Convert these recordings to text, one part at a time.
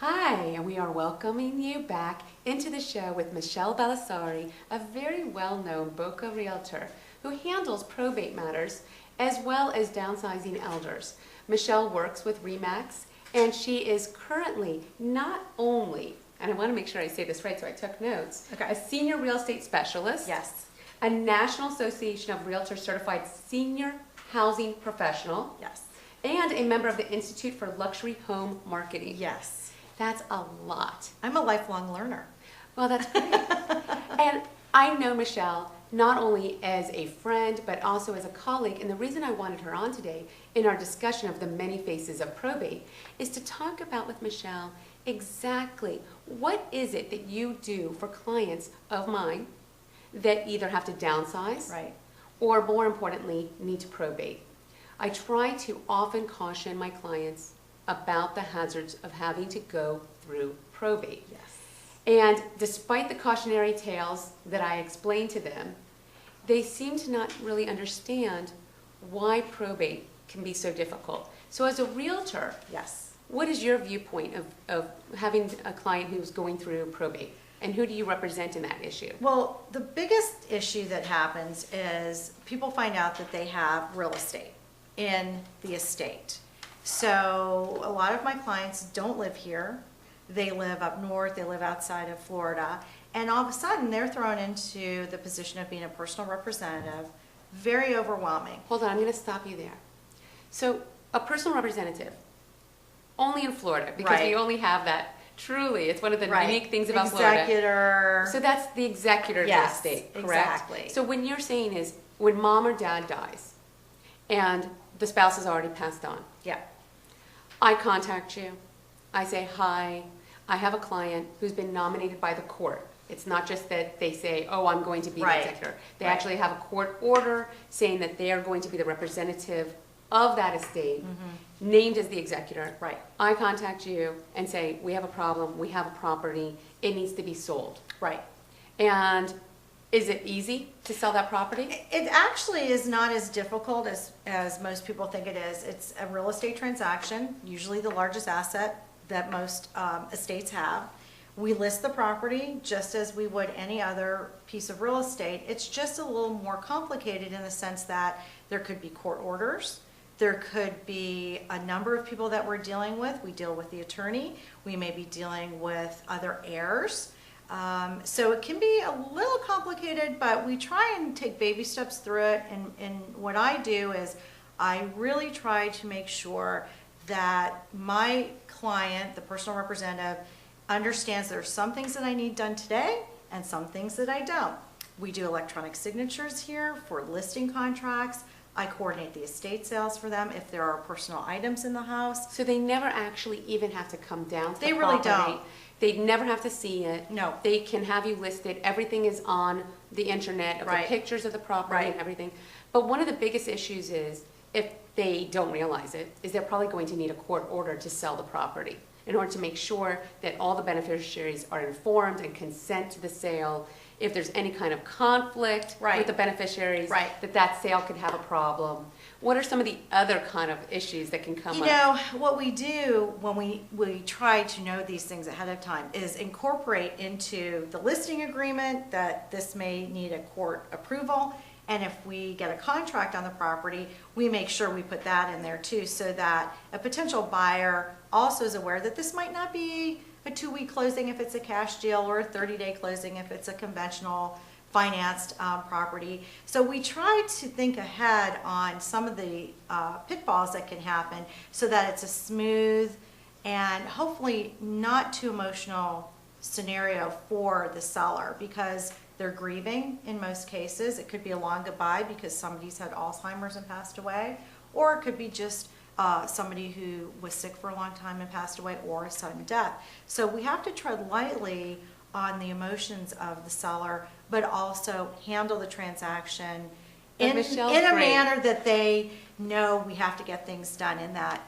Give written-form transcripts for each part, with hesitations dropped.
Hi, and we are welcoming you back into the show with Michele Bellisari, a very well-known Boca realtor who handles probate matters as well as downsizing elders. Michele works with RE/MAX, and she is currently not only, and I want to make sure I say this right, so I took notes, a senior real estate specialist, Yes. a National Association of Realtors certified senior housing professional, Yes. and a member of the Institute for Luxury Home Marketing. Yes. That's a lot. I'm a lifelong learner. Well, that's great. And I know Michele not only as a friend, but also as a colleague. And the reason I wanted her on today in our discussion of the many faces of probate is to talk about with Michele exactly what is it that you do for clients of mine that either have to downsize Right. or, more importantly, need to probate. I try to often caution my clients about the hazards of having to go through probate. Yes. And despite the cautionary tales that I explain to them, they seem to not really understand why probate can be so difficult. So as a realtor, Yes. what is your viewpoint of having a client who's going through probate? And who do you represent in that issue? Well, the biggest issue that happens is people find out that they have real estate in the estate. So a lot of my clients don't live here. They live up north, they live outside of Florida, and all of a sudden they're thrown into the position of being a personal representative. Very overwhelming. Hold on, I'm going to stop you there. So a personal representative, only in Florida, because we Right. only have that. Truly, it's one of the Right. unique things about Florida. Executor. So that's the executor of the Yes, estate, correct? exactly. So when you're saying is, when mom or dad dies, and the spouse has already passed on, Yeah. I contact you, I say, hi, I have a client who's been nominated by the court. It's not just that they say, oh, I'm going to be Right. the executor. They Right. actually have a court order saying that they are going to be the representative of that estate, named as the executor. Right. I contact you and say, we have a problem, we have a property, it needs to be sold. Right. And is it easy to sell that property? It actually is not as difficult as most people think it is. It's a real estate transaction, usually the largest asset that most estates have. We list the property just as we would any other piece of real estate. It's just a little more complicated in the sense that there could be court orders. There could be a number of people that we're dealing with. We deal with the attorney. We may be dealing with other heirs. So it can be a little complicated, but we try and take baby steps through it. And what I do is I really try to make sure that my client, the personal representative, understands there are some things that I need done today and some things that I don't. We do electronic signatures here for listing contracts. I coordinate the estate sales for them if there are personal items in the house. So they never actually even have to come down to the They really property. don't. They never have to see it. No. They can have you listed. Everything is on the internet of Right. the pictures of the property Right. and everything. But one of the biggest issues is, if they don't realize it, is they're probably going to need a court order to sell the property in order to make sure that all the beneficiaries are informed and consent to the sale. If there's any kind of conflict Right. with the beneficiaries, Right. that sale could have a problem. What are some of the other kind of issues that can come You up? know, what we do when we try to know these things ahead of time is incorporate into the listing agreement that this may need a court approval. And if we get a contract on the property, we make sure we put that in there too, so that a potential buyer also is aware that this might not be a 2-week closing if it's a cash deal, or a 30-day closing if it's a conventional financed property. So we try to think ahead on some of the pitfalls that can happen so that it's a smooth and hopefully not too emotional scenario for the seller, because they're grieving in most cases. It could be a long goodbye because somebody's had Alzheimer's and passed away, or it could be just somebody who was sick for a long time and passed away, or a sudden death. So we have to tread lightly on the emotions of the seller, but also handle the transaction in a manner that they know we have to get things done, in that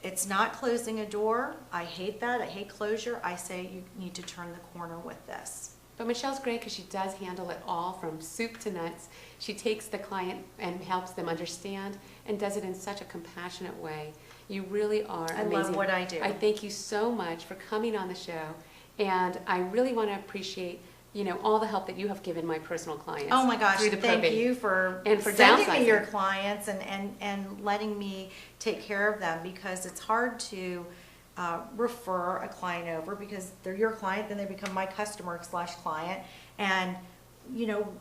it's not closing a door. I hate that. I hate closure. I say you need to turn the corner with this. But Michele's great because she does handle it all from soup to nuts. She takes the client and helps them understand and does it in such a compassionate way. You really are I amazing. love what I do. I thank you so much for coming on the show, and I really want to appreciate, all the help that you have given my personal clients. Oh my gosh, through the thank probate. you for And for sending me downsizing. your clients and letting me take care of them, because it's hard to refer a client over because they're your client, then they become my customer / client, and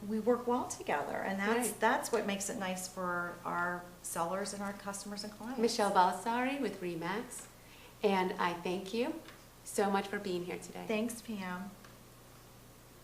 we work well together, and Right. that's what makes it nice for our sellers and our customers and clients. Michele Bellisari with RE/MAX, and I thank you so much for being here today. Thanks, Pam.